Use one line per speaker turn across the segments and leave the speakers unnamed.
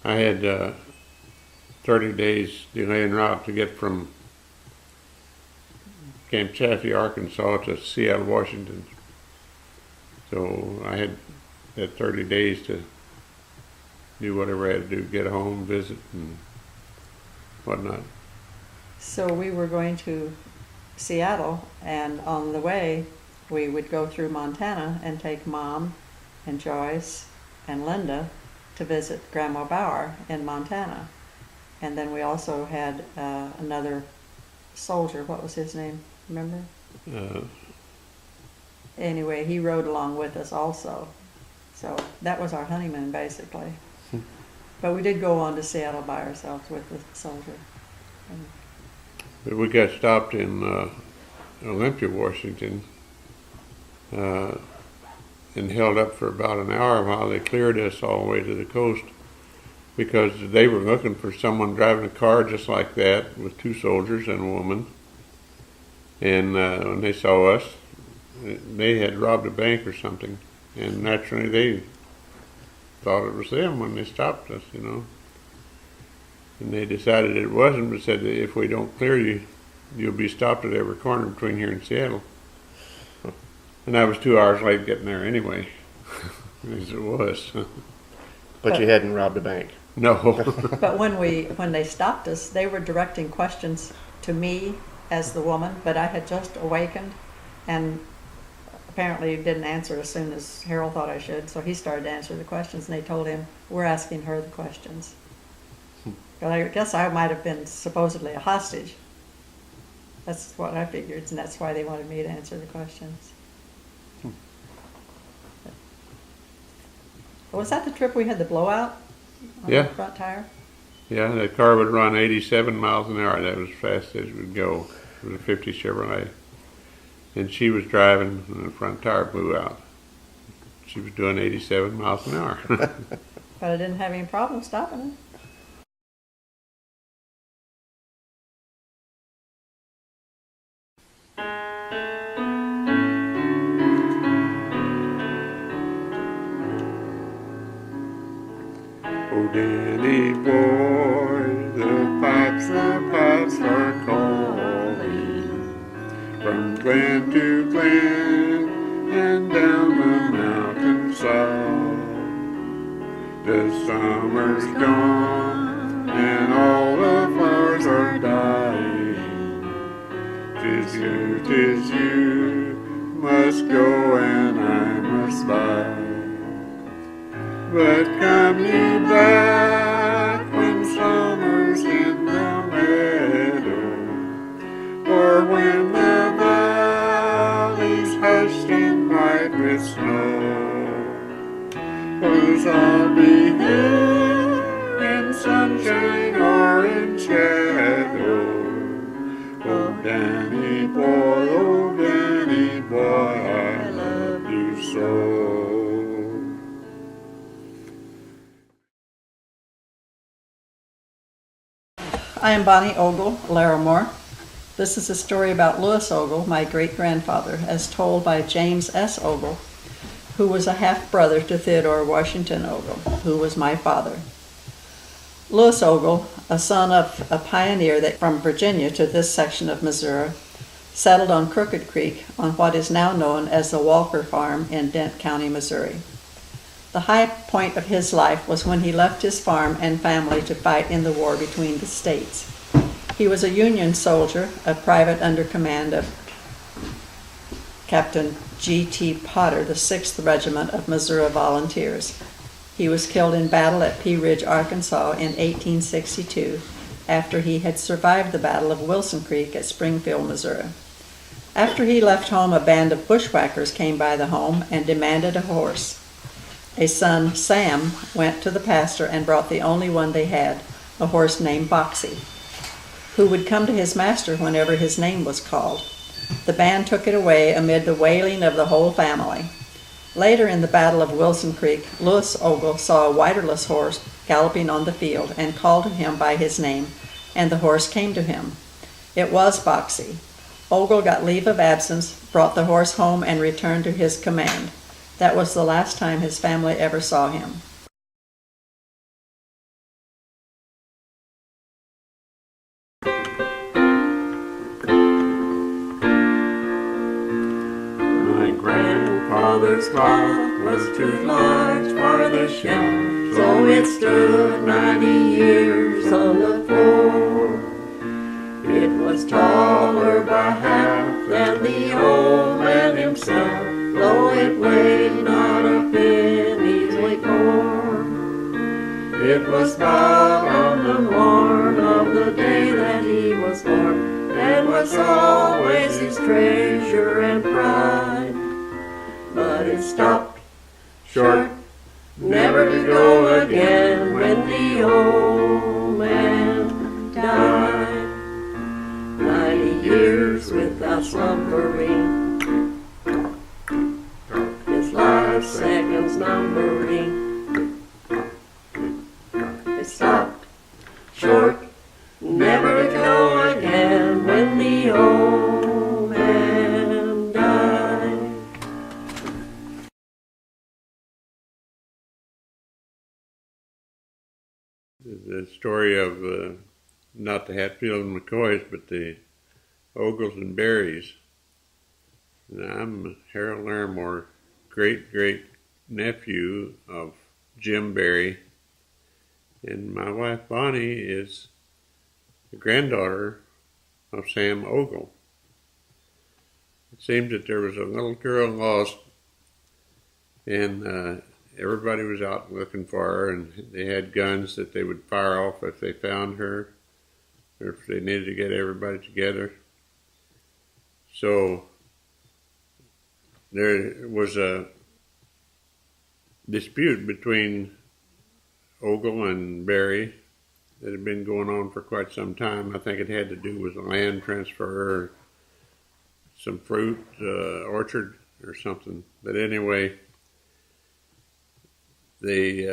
I had 30 days delay en route to get from Camp Chaffee, Arkansas to Seattle, Washington. So I had that 30 days to do whatever I had to do, get home, visit, and whatnot.
So we were going to Seattle, and on the way we would go through Montana and take Mom and Joyce and Linda to visit Grandma Bauer in Montana. And then we also had another soldier. What was his name? Remember? Anyway, he rode along with us also. So that was our honeymoon, basically. But we did go on to Seattle by ourselves with the soldier.
But we got stopped in Olympia, Washington, and held up for about an hour while they cleared us all the way to the coast, because they were looking for someone driving a car just like that with two soldiers and a woman. And when they saw us, they had robbed a bank or something, and naturally they thought it was them when they stopped us, you know. And they decided it wasn't, but said that if we don't clear you, you'll be stopped at every corner between here and Seattle. And I was 2 hours late getting there anyway, as it was.
But you hadn't robbed a bank.
No.
But when they stopped us, they were directing questions to me as the woman, but I had just awakened and apparently didn't answer as soon as Harold thought I should, so he started to answer the questions, and they told him, we're asking her the questions. But I guess I might have been supposedly a hostage. That's what I figured, and that's why they wanted me to answer the questions. Was that the trip we had the blowout on
Yeah.
the front tire?
Yeah, that car would run 87 miles an hour. That was as fast as it would go. It was a 50 Chevrolet. And she was driving, and the front tire blew out. She was doing 87 miles an hour.
But I didn't have any problem stopping her.
Oh, Danny boy, the pipes are calling from glen to glen and down the mountainside. The summer's gone and all the flowers are dying. 'Tis you, must go and I must buy. But come you back when summer's in the meadow, or when the valley's hushed and white with snow. 'Cause I'll be here in sunshine or in shadow. Oh, Danny boy, I love you so.
I am Bonnie Ogle Larimore. This is a story about Louis Ogle, my great-grandfather, as told by James S. Ogle, who was a half-brother to Theodore Washington Ogle, who was my father. Louis Ogle, a son of a pioneer that from Virginia to this section of Missouri, settled on Crooked Creek on what is now known as the Walker Farm in Dent County, Missouri. The high point of his life was when he left his farm and family to fight in the war between the states. He was a Union soldier, a private under command of Captain G.T. Potter, the 6th Regiment of Missouri Volunteers. He was killed in battle at Pea Ridge, Arkansas in 1862, after he had survived the Battle of Wilson Creek at Springfield, Missouri. After he left home, a band of bushwhackers came by the home and demanded a horse. A son, Sam, went to the pasture and brought the only one they had, a horse named Boxy, who would come to his master whenever his name was called. The band took it away amid the wailing of the whole family. Later in the Battle of Wilson Creek, Louis Ogle saw a riderless horse galloping on the field and called to him by his name, and the horse came to him. It was Boxy. Ogle got leave of absence, brought the horse home, and returned to his command. That was the last time his family ever saw him.
father's clock was too large for the shelf, so it stood 90 years on the floor. It was taller by half than the old man himself, though it weighed not a penny's weight more. It was bought on the morn of the day that he was born, and was always his treasure and pride. But it stopped short, never to go again, when the old man died. 90 years without slumbering, his life's seconds numbering. It stopped short, never to go again, when the old man died.
The story of not the Hatfield and McCoys, but the Ogles and Berries. And I'm Harold Larimore, great nephew of Jim Berry, and my wife Bonnie is the granddaughter of Sam Ogle. It seems that there was a little girl lost, and everybody was out looking for her, and they had guns that they would fire off if they found her, or if they needed to get everybody together. So there was a dispute between Ogle and Berry that had been going on for quite some time. I think it had to do with a land transfer or some fruit orchard or something. But anyway, they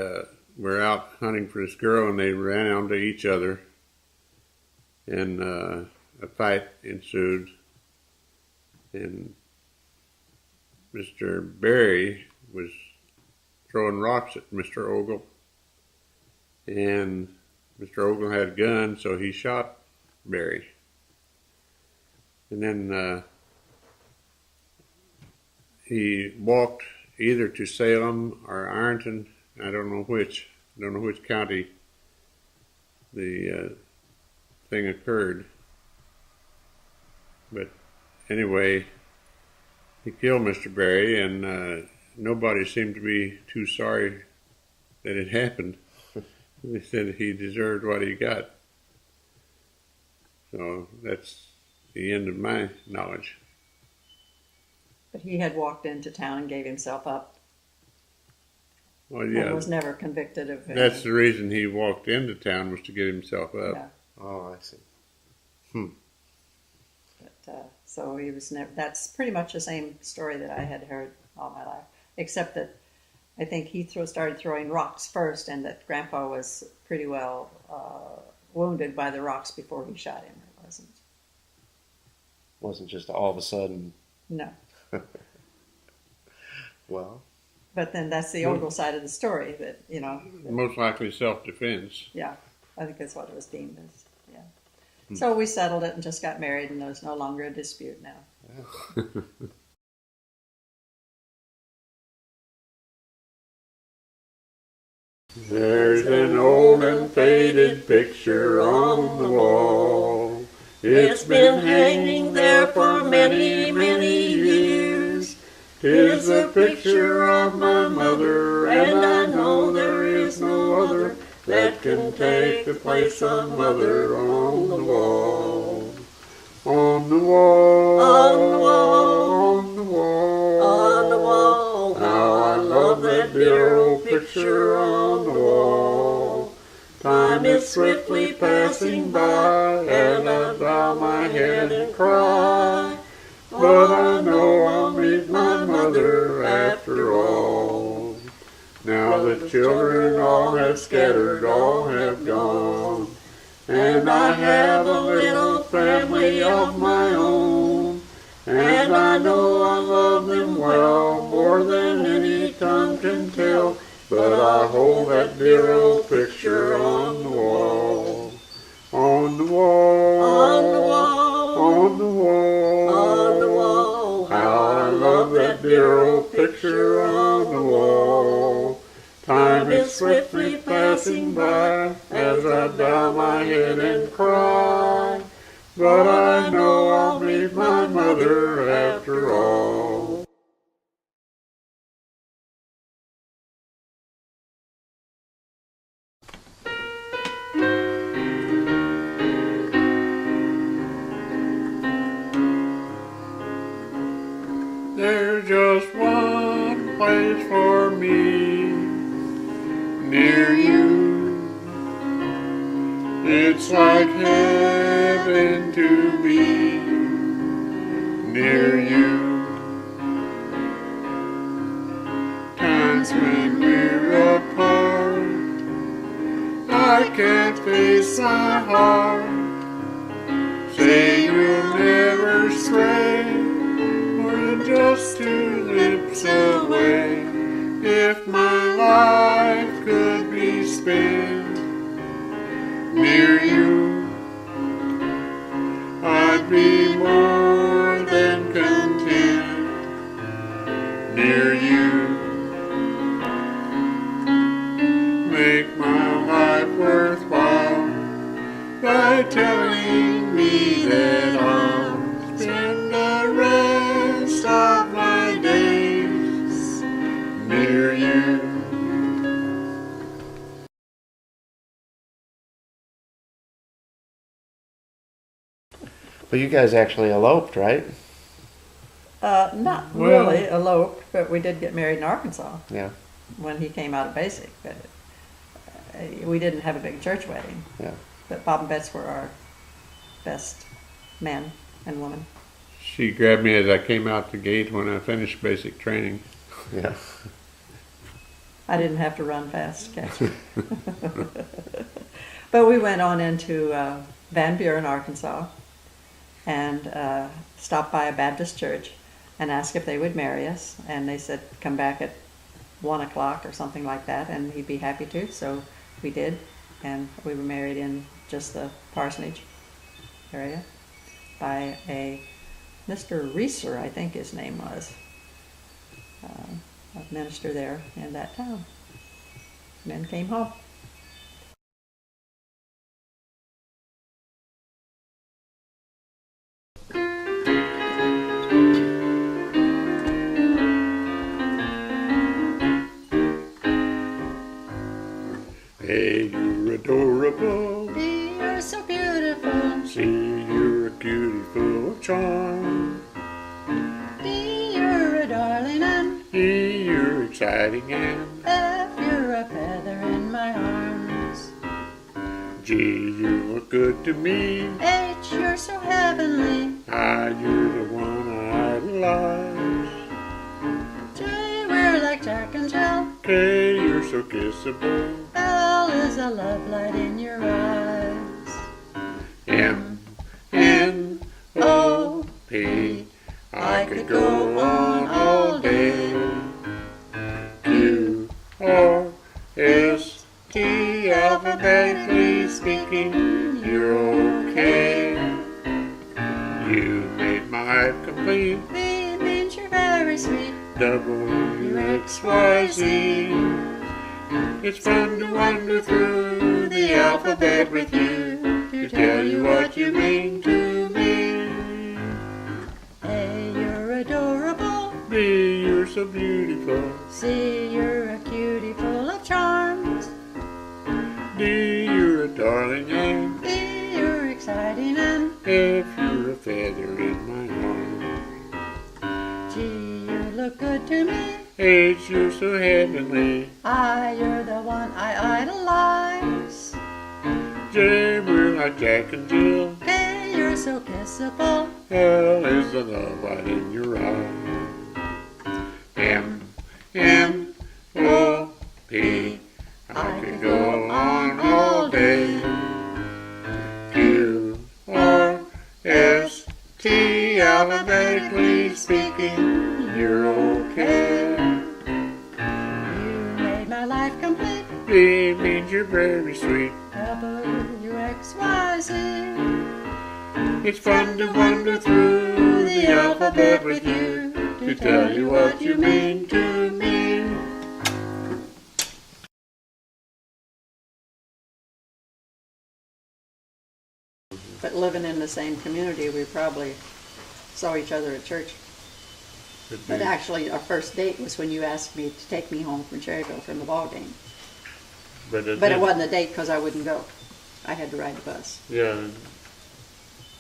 were out hunting for this girl, and they ran onto each other, and a fight ensued. And Mr. Berry was throwing rocks at Mr. Ogle, and Mr. Ogle had a gun, so he shot Berry. And then he walked either to Salem or Ironton, I don't know which county the thing occurred. But anyway, he killed Mr. Berry, and nobody seemed to be too sorry that it happened. They said he deserved what he got. So that's the end of my knowledge.
But he had walked into town and gave himself up.
Well, yeah,
And was never convicted of it.
that's the reason he walked into town, was to get himself up.
Yeah.
Oh, I see.
But, so he was never. That's pretty much the same story that I had heard all my life, except that I think he started throwing rocks first, and that Grandpa was pretty well wounded by the rocks before he shot him. It
Wasn't just all of a sudden.
no.
Well,
But then that's the Ogle side of the story. That
Most likely self-defense.
yeah, I think that's what it was deemed as. Yeah. So we settled it and just got married, and there's no longer a dispute now.
There's an old and faded picture on the wall.
It's been hanging there for many, many years. 'Tis a picture of my mother, and I know there is no other that can take the place of mother on the wall.
On the wall.
On the wall.
On the wall.
On the wall, how I love that dear old picture on the wall. Time is swiftly passing by, and I bow my head and cry. But I know I'll meet my mother after all.
Now the children all have scattered, all have gone.
And I have a little family of my own. And I know I love them well, more than any tongue can tell. But I hold that dear old picture on the wall.
On the wall.
On the wall.
On the wall.
On the wall,
How I love that dear old picture passing by as I bow my head and cry. But I know I'll meet my mother after all. There's just one place for me near you. It's like heaven to be near you. Times when we're apart, I can't face my heart. Say you'll never stray, or you're just two lips away. If my life could be spent near you, I'd be more than content near you. Make my life worthwhile by telling me that I'll spend the rest of my days near you.
But you guys actually eloped, right?
Not
Well-
really eloped, but we did get married in Arkansas
Yeah.
when he came out of basic. But we didn't have a big church wedding.
Yeah.
But Bob and Betts were our best men and women.
She grabbed me as I came out the gate when I finished basic training.
Yeah.
I didn't have to run fast, Casper. But we went on into Van Buren, Arkansas, and stopped by a Baptist church and asked if they would marry us. And they said, come back at 1 o'clock or something like that, and he'd be happy to. So we did, and we were married in just the parsonage area by a Mr. Reeser, I think his name was, a minister there in that town. And then came home.
Hey, you're adorable.
Bee, you're so beautiful.
See, you're a cutie full of charm.
Bee, you're a darling, and
Hey, you're exciting and
F, you're a feather in my arms.
G, you look good to me.
H, you're so heavenly.
I, you're the one I idolize.
J, we're like Jack and Jill.
K, you're so kissable.
L is a love light in your eyes.
M, N, O, P. I could go on all day. Q, R, S, T, alphabetically speaking, you're okay. You made my life complete.
V means you're very sweet.
W, X, Y, Z. It's fun to wander through the alphabet with you to tell you what you mean to me.
A, you're adorable.
B, you're so beautiful.
C, you're a cutie full of charms.
D, you're a darling, and
E, you're exciting, and
F, you're a feather in my arm.
G, you look good to me.
H, you're so heavenly.
I, you're the one I idolize.
J, we're like Jack and Jill.
K, you're so kissable.
L is the love light in your eye. M, N, O, P. I could go on all day. Q, R, S, T, alphabetically speaking, you're okay.
You made my life complete.
V means you're very sweet.
W, X, Y, Z.
It's fun to wander through the alphabet with you to tell you what you mean to me.
But living in the same community, we probably saw each other at church.
Could
But
be.
actually, our first date was when you asked me to take me home from Cherryville from the ball game. But it
didn't-
wasn't a date because I wouldn't go. I had to ride the bus.
Yeah,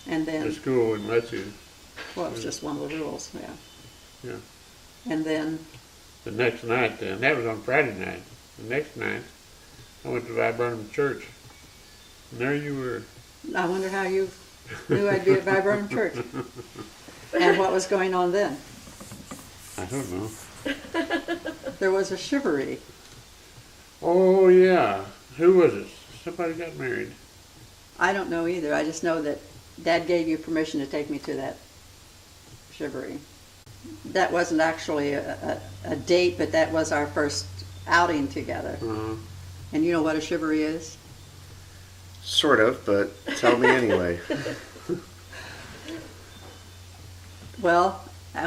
And
the
then,
school wouldn't let you.
well, it was just one of the rules, yeah.
Yeah.
And then,
The next night, then, that was on Friday night. The next night, I went to Viburnum Church. And there you were.
I wonder how you knew I'd be at Viburnum Church. And what was going on then?
I don't know.
There was a chivalry.
Oh, yeah. Who was it? Somebody got married.
I don't know either. I just know that Dad gave you permission to take me to that chivalry. That wasn't actually a date, but that was our first outing together.
Uh-huh.
And you know what a chivalry is?
Sort of, but tell me anyway.
Well,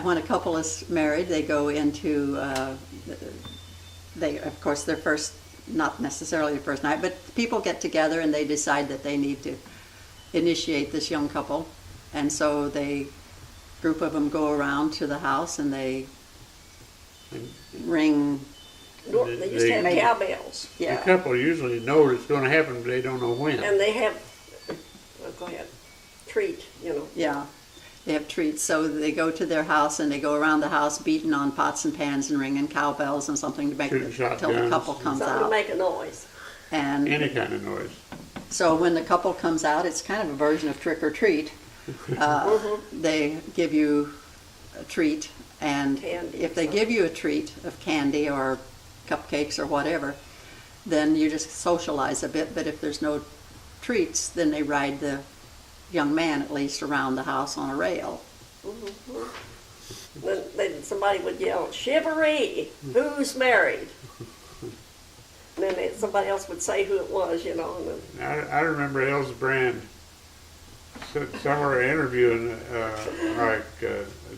when a couple is married, they go into, of course, their first, not necessarily the first night, but people get together and they decide that they need to initiate this young couple. And so group of them go around to the house and they ring,
They used to have
They-
cowbells,
The
yeah.
couple usually know it's going to happen, but they don't know when.
and they have, go ahead, treat, you know.
Yeah, they have treats. So they go to their house and they go around the house beating on pots and pans and ringing cowbells and something to make
Shooting
till the
shotguns.
couple comes
Something to
out.
make a noise.
And
Any kind of noise.
so when the couple comes out, it's kind of a version of trick or treat. They give you a treat, and
Candy
if
or
they
something.
give you a treat of candy or cupcakes or whatever, then you just socialize a bit. But if there's no treats, then they ride the young man at least around the house on a rail.
Then somebody would yell, "Chivalry, who's married?" And then somebody else would say who it was, you know. And then,
I remember Elsa Brand somewhere interviewing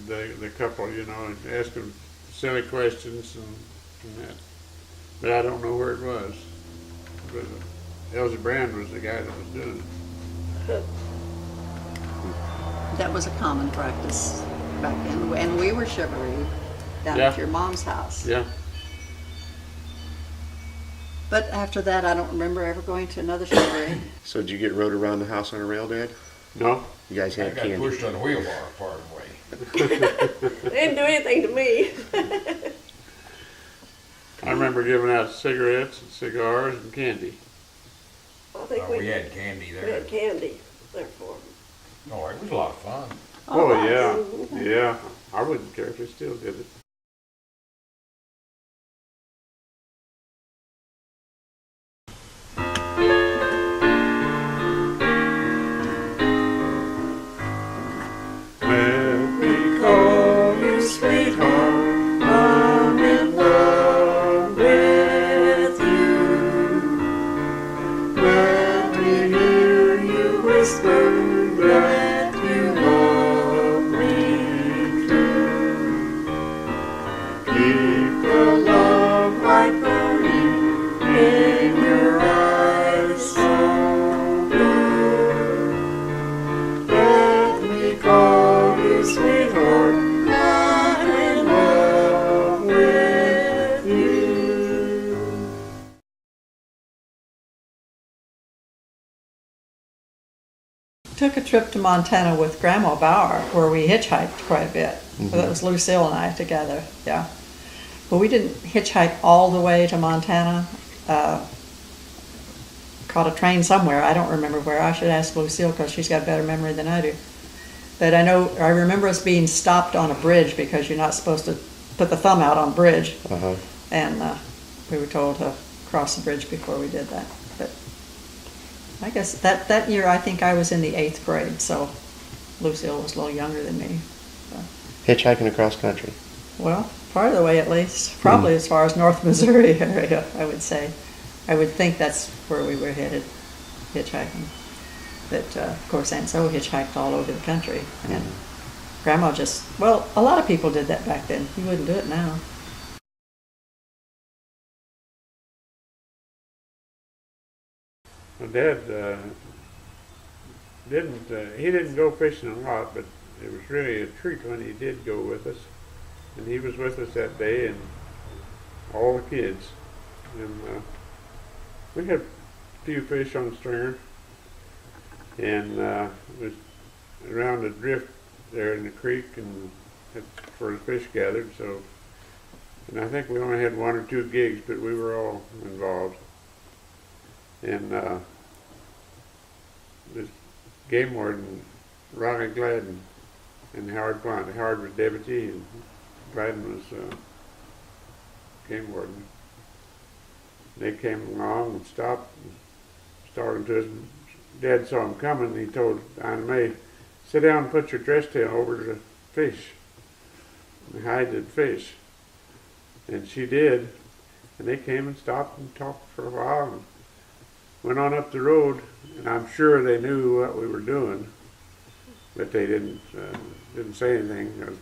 the couple, you know, and asking silly questions and that. But I don't know where it was. But Elsa Brand was the guy that was doing it.
That was a common practice back then, and we were chivalry down
Yeah.
at your mom's house.
Yeah.
But after that, I don't remember ever going to another chivalry.
So did you get rode around the house on a rail, Dad?
No?
You guys
I
had
got
candy.
pushed on the wheel bar part of the way.
they didn't do anything to me.
I remember giving out cigarettes and cigars and candy.
I think
Oh, we had candy
we
there.
had candy there for them.
Oh, it was a lot of fun.
Oh, yeah. Yeah. I wouldn't care if they still did it. Let me call you sweetheart, I'm in love with you. Let me hear you whisper that you love me true. Keep the love light burning in your eyes so blue. Let me call you sweetheart, I'm in love with you.
Took a trip to Montana with Grandma Bauer where we hitchhiked quite a bit. That was Lucille and I together, yeah. But we didn't hitchhike all the way to Montana. Caught a train somewhere. I don't remember where. I should ask Lucille because she's got better memory than I do. But I remember us being stopped on a bridge because you're not supposed to put the thumb out on bridge.
Uh-huh.
And we were told to cross the bridge before we did that. But I guess that year I think I was in the 8th grade, so Lucille was a little younger than me.
Hitchhiking across country.
Well, part of the way at least. Probably as far as North Missouri area, I would say. I would think that's where we were headed, hitchhiking. But of course Aunt Zoe hitchhiked all over the country. And Grandma well, a lot of people did that back then. You wouldn't do it now.
My dad he didn't go fishing a lot, but it was really a treat when he did go with us. And he was with us that day, and all the kids. And we had a few fish on stringer, and it was around the drift there in the creek, and that's where the fish gathered. So, and I think we only had 1 or 2 gigs, but we were all involved. And this game warden, Ronnie Gladden, and Howard Blunt. Howard was deputy, and Gladden was game warden. They came along and stopped and started to us. Dad saw him coming, and he told Dinah Mae, sit down and put your dress tail over the fish and hide the fish. And she did, and they came and stopped and talked for a while and went on up the road, and I'm sure they knew what we were doing, but they didn't say anything.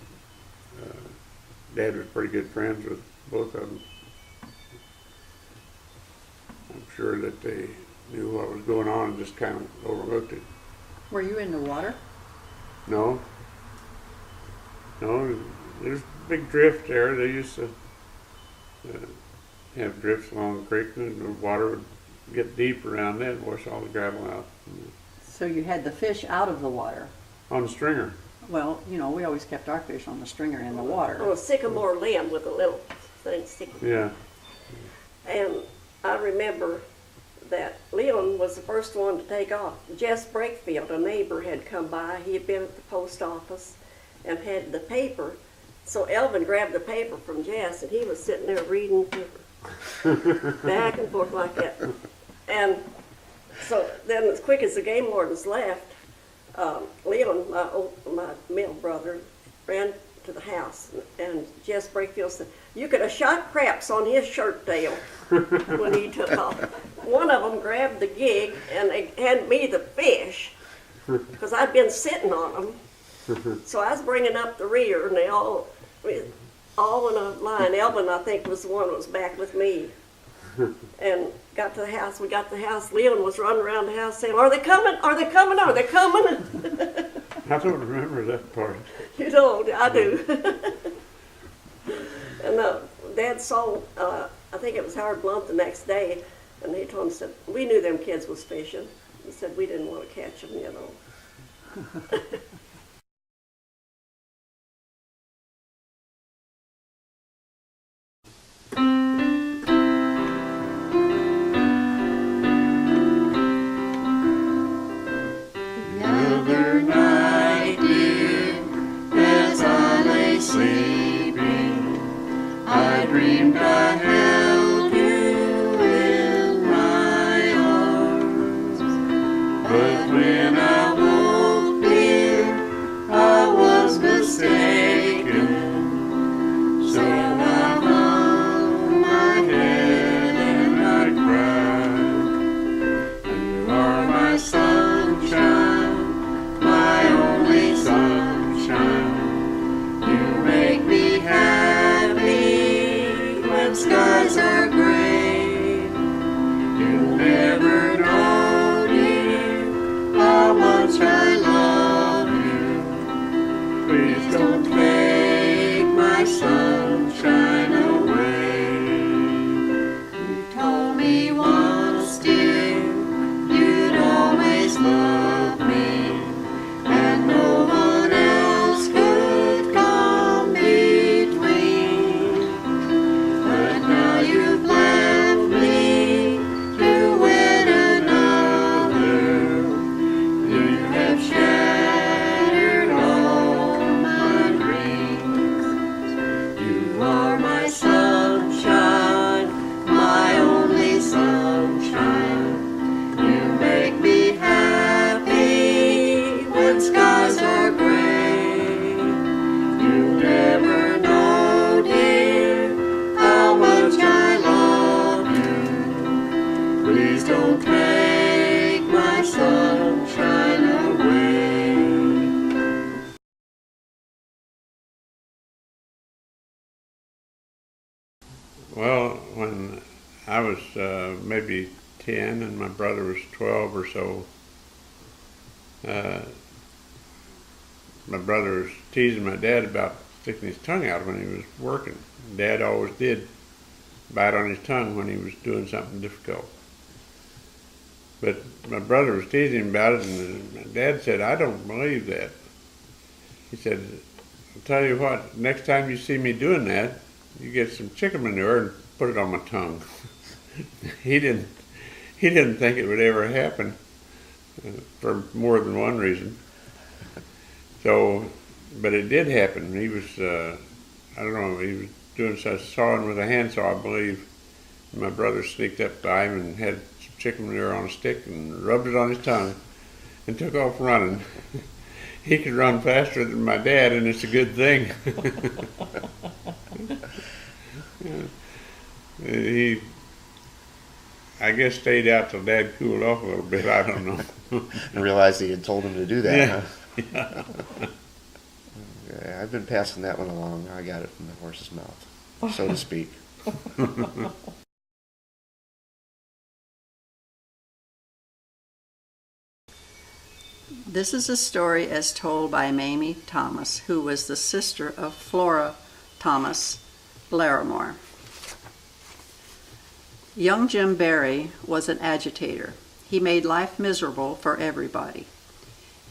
Dad was pretty good friends with both of them. I'm sure that they knew what was going on and just kind of overlooked it.
Were you in the water?
No, there's a big drift there. They used to have drifts along the creek, and the water would get deep around it and wash all the gravel out.
So you had the fish out of the water.
On the stringer.
Well, you know, we always kept our fish on the stringer in the water.
On a sycamore limb with a little thing sticking.
Yeah.
And I remember that Leon was the first one to take off. Jess Brakefield, a neighbor, had come by. He had been at the post office and had the paper. So Elvin grabbed the paper from Jess, and he was sitting there reading the paper back and forth like that. And so then, as quick as the game wardens left, Leon, my middle brother, ran to the house, and Jess Brakefield said, "You could have shot craps on his shirt tail when he took off." One of them grabbed the gig, and they handed me the fish, because I'd been sitting on them. So I was bringing up the rear, and they all in a line. Elvin, I think, was the one that was back with me. And got to the house. We got to the house. Leon was running around the house saying, "Are they coming? Are they coming? Are they coming?"
I don't remember that part.
You don't. I do. And Dad saw, I think it was Howard Blunt the next day, and he told him, said, "We knew them kids was fishing." He said, "We didn't want to catch them, you know."
Well, when I was maybe 10 and my brother was 12 or so, uh, my brother was teasing my dad about sticking his tongue out when he was working. Dad always did bite on his tongue when he was doing something difficult. But my brother was teasing him about it, and my dad said, I don't believe that. He said, I'll tell you what, next time you see me doing that, you get some chicken manure and put it on my tongue. He didn't think it would ever happen for more than one reason. So, but it did happen. He was, I don't know, he was doing such sawing with a handsaw, I believe. My brother sneaked up by him and had some chicken manure on a stick and rubbed it on his tongue and took off running. He could run faster than my dad, and it's a good thing. He, I guess, stayed out till Dad cooled off a little bit. I don't know.
And realized he had told him to do that,
Yeah.
huh? Yeah, I've been passing that one along. I got it from the horse's mouth, so to speak.
This is a story as told by Mamie Thomas, who was the sister of Flora Thomas Larimore. Young Jim Barry was an agitator. He made life miserable for everybody.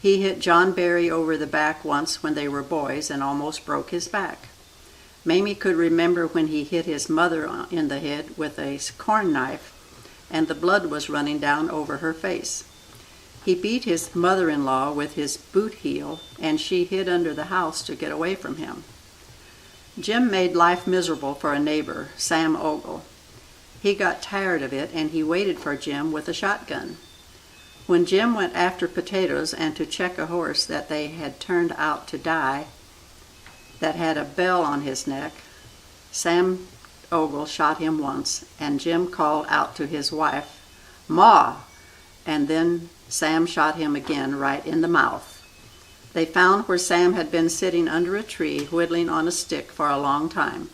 He hit John Barry over the back once when they were boys and almost broke his back. Mamie could remember when he hit his mother in the head with a corn knife and the blood was running down over her face. He beat his mother-in-law with his boot heel, and she hid under the house to get away from him. Jim made life miserable for a neighbor, Sam Ogle. He got tired of it, and he waited for Jim with a shotgun. When Jim went after potatoes and to check a horse that they had turned out to die, that had a bell on his neck, Sam Ogle shot him once, and Jim called out to his wife, "Ma!" and then Sam shot him again right in the mouth. They found where Sam had been sitting under a tree whittling on a stick for a long time.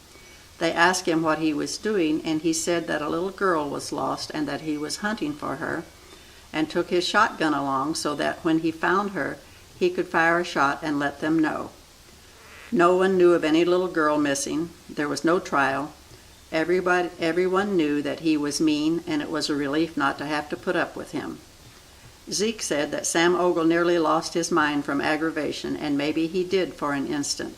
They asked him what he was doing, and he said that a little girl was lost and that he was hunting for her, and took his shotgun along so that when he found her, he could fire a shot and let them know. No one knew of any little girl missing. There was no trial. Everyone knew that he was mean, and it was a relief not to have to put up with him. Zeke said that Sam Ogle nearly lost his mind from aggravation, and maybe he did for an instant.